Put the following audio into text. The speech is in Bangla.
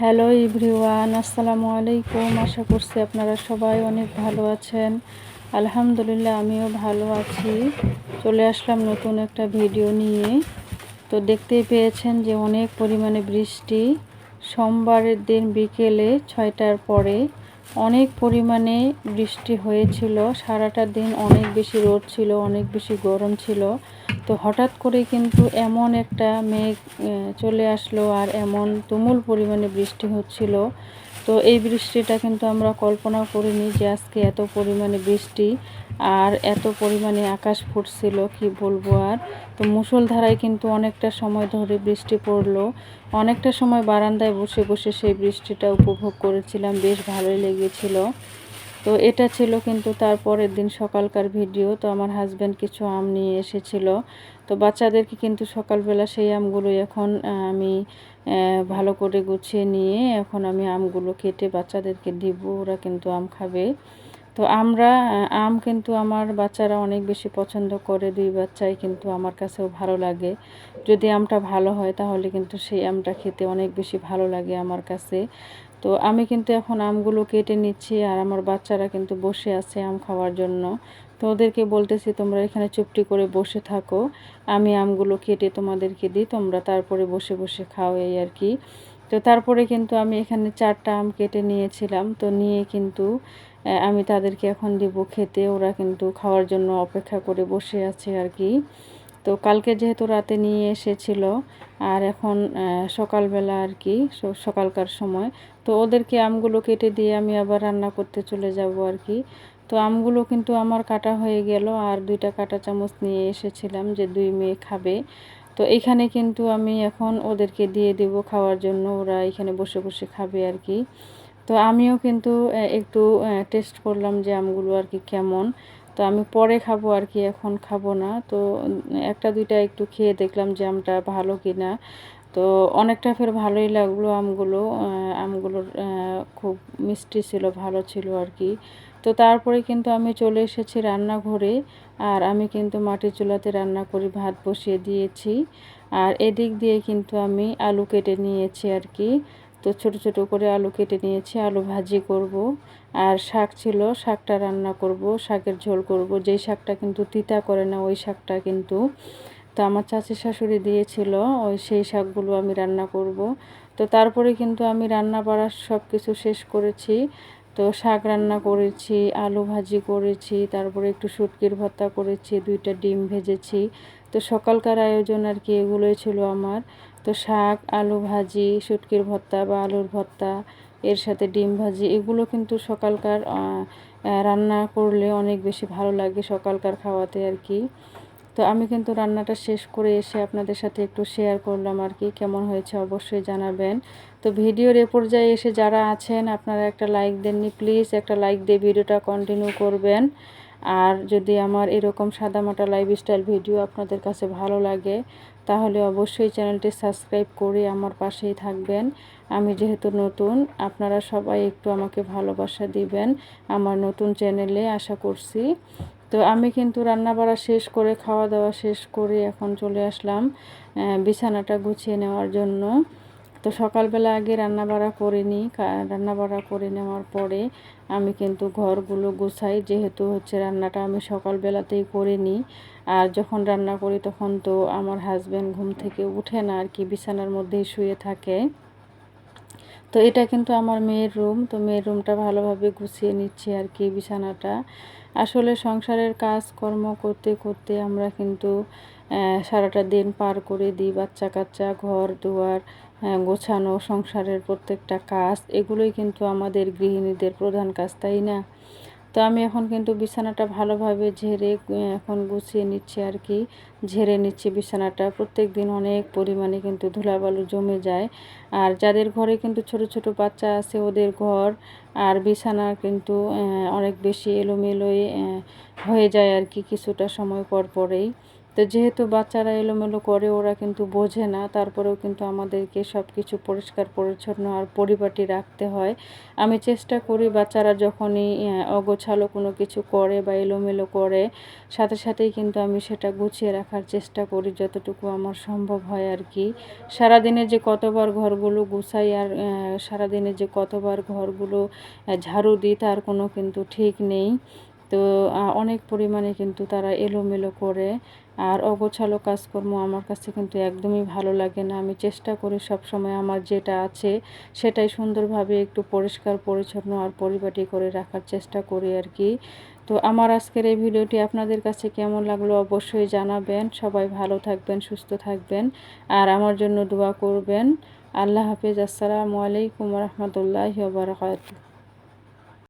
হ্যালো এভরিওয়ান, আসসালামু আলাইকুম। আশা করছি আপনারা সবাই অনেক ভালো আছেন। আলহামদুলিল্লাহ আমিও ভালো আছি। চলে আসলাম নতুন একটা ভিডিও নিয়ে। তো দেখতেই পেয়েছেন যে অনেক পরিমাণে বৃষ্টি। সোমবারের দিন বিকেলে 6টার পরে অনেক পরিমাণে বৃষ্টি হয়েছিল। সারাটা দিন অনেক বেশি রোদ ছিল, অনেক বেশি গরম ছিল। তো হঠাৎ করে কিন্তু এমন একটা মেঘ চলে আসলো আর এমন তুমুল পরিমাণে বৃষ্টি হচ্ছিল। তো এই বৃষ্টিটা কিন্তু আমরা কল্পনা করিনি যে আজকে এত পরিমাণে বৃষ্টি আর এত পরিমাণে আকাশ ফুটছিল, কি বলবো আর। তো মুষলধারায় কিন্তু অনেকটা সময় ধরে বৃষ্টি পড়লো। অনেকটা সময় বারান্দায় বসে বসে সেই বৃষ্টিটা উপভোগ করেছিলাম, বেশ ভালোই লেগেছিল। তো এটা ছিল কিন্তু তারপরের দিন সকালকার ভিডিও। তো আমার হাজব্যান্ড কিছু আম নিয়ে এসেছিল। তো বাচ্চাদেরকে কিন্তু সকালবেলা সেই আমগুলো এখন আমি ভালো করে গুছিয়ে নিয়ে এখন আমি আমগুলো কেটে বাচ্চাদেরকে দিব, ওরা কিন্তু আম খাবে। তো আম কিন্তু আমার বাচ্চারা অনেক বেশি পছন্দ করে, দুই বাচ্চাই, কিন্তু আমার কাছেও ভালো লাগে। যদি আমটা ভালো হয় তাহলে কিন্তু সেই আমটা খেতে অনেক বেশি ভালো লাগে আমার কাছে। তো আমি কিন্তু এখন আমগুলো কেটে নিচ্ছি আর আমার বাচ্চারা কিন্তু বসে আছে আম খাওয়ার জন্য। তো ওদেরকে বলতেছি তোমরা এখানে চুপটি করে বসে থাকো, আমি আমগুলো কেটে তোমাদেরকে দিই, তোমরা তারপরে বসে বসে খাও, এই আর কি। তো তারপরে কিন্তু আমি এখানে 4টা আম কেটে নিয়েছিলাম। তো নিয়ে কিন্তু আমি তাদেরকে এখন দিব খেতে। ওরা কিন্তু খাওয়ার জন্য অপেক্ষা করে বসে আছে আর কি। তো কালকে যেহেতু রাতে নিয়ে এসেছিল আর এখন সকালবেলা আর কি, সকালকার সময়। তো ওদেরকে আমগুলো কেটে দিয়ে আমি আবার রান্না করতে চলে যাব আর কি। তো আমগুলো কিন্তু আমার কাটা হয়ে গেল আর 2টা কাঁটা চামচ নিয়ে এসেছিলাম যে 2 মেয়ে খাবে। তো এখানে কিন্তু আমি এখন ওদেরকে দিয়ে দেব খাওয়ার জন্য, ওরা এখানে বসে বসে খাবে আর কি। তো আমিও কিন্তু একটু টেস্ট করলাম যে আমগুলো আর কি কেমন। তো আমি পরে খাবো আর কি, এখন খাবো না। তো একটা দুইটা একটু খেয়ে দেখলাম যে আমটা ভালো কিনা। তো অনেকটা ফের ভালোই লাগলো আমগুলো। আমগুলোর খুব মিষ্টি ছিল, ভালো ছিল আর কি। তো তারপরে কিন্তু আমি চলে এসেছি রান্নাঘরে। আর আমি কিন্তু মাটির চুলাতে রান্না করি, ভাত বসিয়ে দিয়েছি। আর এদিক দিয়ে কিন্তু আমি আলু কেটে নিয়েছি আর কি। তো ছোট ছোট করে আলু কেটে নিয়েছি, আলু ভাজি করব। আর শাক ছিল, শাকটা রান্না করব, শাকের ঝোল করব। যেই শাকটা কিন্তু তিতা করে না ওই শাকটা কিন্তু, তো আমার চাচি শাশুড়ি দিয়েছিল, সেই শাকগুলো আমি রান্না করব। তো তারপরে কিন্তু আমি রান্না বাড়া সব কিছু শেষ করেছি। তো শাক রান্না করেছি, আলু ভাজি করেছি, তারপরে একটু শুটকির ভর্তা করেছি, 2টা ডিম ভেজেছি। তো সকালকার আয়োজন আর কি এগুলোই ছিল আমার। তো শাক, আলু ভাজি, শুটকির ভর্তা বা আলুর ভর্তা, এর সাথে ডিম ভাজি, এগুলো কিন্তু সকালকার রান্না করলে অনেক বেশি ভালো লাগে সকালকার খাওয়াতে আর কি। তো আমি কিন্তু রান্নাটা শেষ করে এসে আপনাদের সাথে একটু শেয়ার করলাম আর কি, কেমন হয়েছে অবশ্যই জানাবেন। তো ভিডিওর এ পর্যায়ে এসে যারা আছেন আপনারা একটা লাইক দেননি, প্লিজ একটা লাইক দিয়ে ভিডিওটা কন্টিনিউ করবেন। আর যদি আমার এরকম সাদামাটা লাইফস্টাইল ভিডিও আপনাদের কাছে ভালো লাগে তাহলে অবশ্যই চ্যানেলটি সাবস্ক্রাইব করে আমার পাশেই থাকবেন। আমি যেহেতু নতুন, আপনারা সবাই একটু আমাকে ভালোবাসা দিবেন আমার নতুন চ্যানেলে, আশা করছি। তো আমি কিন্তু রান্না বাড়া শেষ করে, খাওয়া দাওয়া শেষ করে এখন চলে আসলাম বিছানাটা গুছিয়ে নেওয়ার জন্য। তো সকালবেলা আগে রান্না বাড়া করে নিই, রান্না বাড়া করে নেওয়ার পরে আমি কিন্তু ঘরগুলো গুছাই, যেহেতু হচ্ছে রান্নাটা আমি সকালবেলাতেই করে নিই। আর যখন রান্না করি তখন তো আমার হাজব্যান্ড ঘুম থেকে উঠে না আর কি, বিছানার মধ্যেই শুয়ে থাকে। তো এটা কিন্তু আমার মেয়ের রুম। তো মেয়ের রুমটা ভালোভাবে গুছিয়ে নিচ্ছি আর কি, বিছানাটা। আসলে সংসারের কাজকর্ম করতে করতে আমরা কিন্তু সারাটা দিন পার করে দিই। বাচ্চা কাচ্চা, ঘর দুয়ার গোছানো, সংসারের প্রত্যেকটা কাজ, এগুলোই কিন্তু আমাদের গৃহিণীদের প্রধান কাজ, তাই না? তো আমি এখন কিন্তু বিছানাটা ভালোভাবে ঝেড়ে এখন গুছিয়ে নিচ্ছি আর কি। ঝেড়ে নিচ্ছি বিছানাটা। প্রত্যেক দিন অনেক পরিমাণে কিন্তু ধুলাবালু জমে যায়। আর যাদের ঘরে কিন্তু ছোট ছোট বাচ্চা আছে ওদের ঘর আর বিছানা কিন্তু অনেক বেশি এলোমেলোই হয়ে যায় আর কি কিছুটা সময় পর পরেই। তো যেহেতু বাচ্চারা এলোমেলো করে, ওরা কিন্তু বোঝে না, তারপরেও কিন্তু আমাদেরকে সব কিছু পরিষ্কার পরিচ্ছন্ন আর পরিপাটি রাখতে হয়। আমি চেষ্টা করি বাচ্চারা যখনই অগোছালো কোনো কিছু করে বা এলোমেলো করে, সাথে সাথেই কিন্তু আমি সেটা গুছিয়ে রাখার চেষ্টা করি যতটুকু আমার সম্ভব হয় আর কি। সারাদিনে যে কতবার ঘরগুলো গুছাই আর সারাদিনে যে কতবার ঘরগুলো ঝাড়ু দিই তার কোনো কিন্তু ঠিক নেই। তো অনেক পরিমাণে কিন্তু তারা এলোমেলো করে, আর অগোছালো কাজকর্ম আমার কাছে কিন্তু একদমই ভালো লাগে না। আমি চেষ্টা করি সবসময় আমার যেটা আছে সেটাই সুন্দরভাবে একটু পরিষ্কার পরিচ্ছন্ন আর পরিপাটি করে রাখার চেষ্টা করি আর কি। তো আমার আজকের এই ভিডিওটি আপনাদের কাছে কেমন লাগলো অবশ্যই জানাবেন। সবাই ভালো থাকবেন, সুস্থ থাকবেন, আর আমার জন্য দোয়া করবেন। আল্লাহ হাফেজ। আসসালামু আলাইকুম ওয়া রাহমাতুল্লাহি ওয়া বারাকাতুহু।